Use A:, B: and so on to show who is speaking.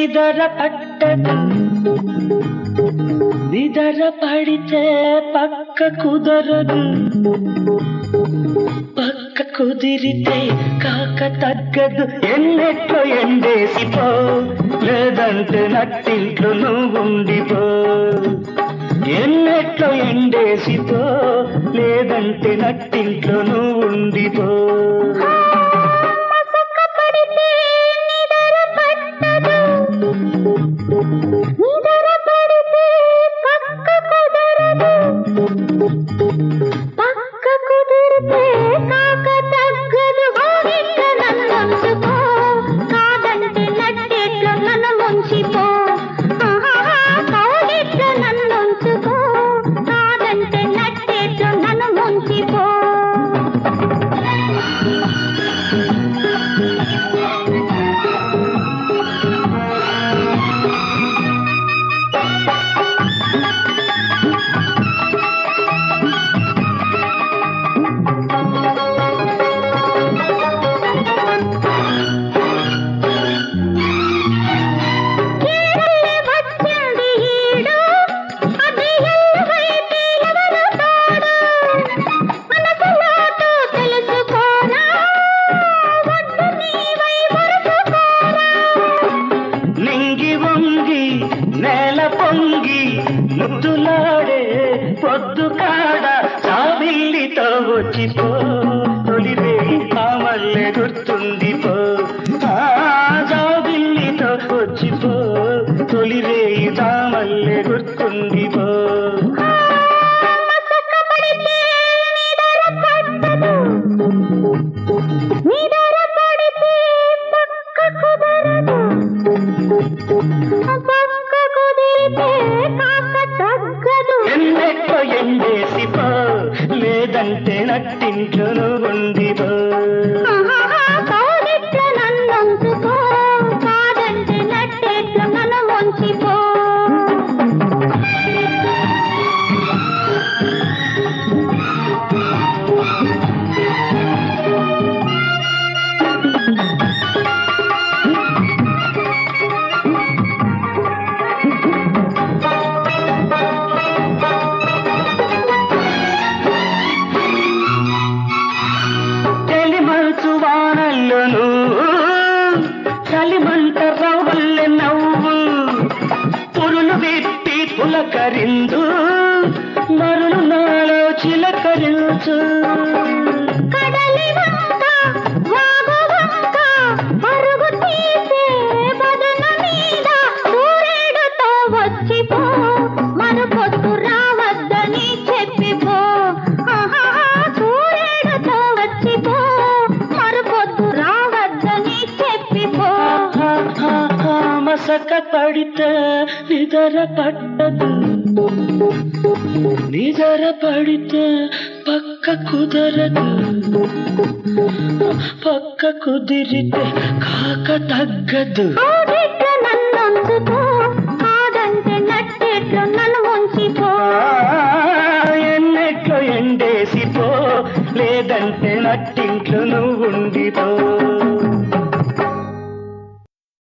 A: నిదర పట్టదు నిదర పడితే పక్క కుదరదు పక్క కుదిరితే కాక తగ్గదు ఎన్నెట్లో ఎండేసిపో లేదంటే నట్టింట్లో నువ్వుండిపో ఎన్నెట్లో ఎండేసిపో లేదంటే నట్టింట్లో నువ్వుండిపో పొంగి ముద్దులాడే పొద్దు కాడ చావిల్లితో వచ్చిపో తొలివే కామల్లే గుర్తుండిపో చావిల్లితో వచ్చిపో తొలివే కామల్లే గుర్తుండిపో ఎన్నెట్లో ఎండేసిపో లేదంటే నట్టింట్లో ఉండిపో చలిమంట రవ్వల్లె నవ్వు పురులు విప్పి పులకరిందు మరులు నాలో చిలకరించు వచ్చిపో మన పొద్దు రావద్దని చెప్పిపో సూర్యుడితో వచ్చిపో మసక పడితే నిదర పట్టదు నిదర పడితే పక్క కుదరదు పక్క కుదిరితే కాక తగ్గదు ఎన్నెట్లో ఎండేసిపో లేదంటే నట్టింట్లో నువ్వుండిపో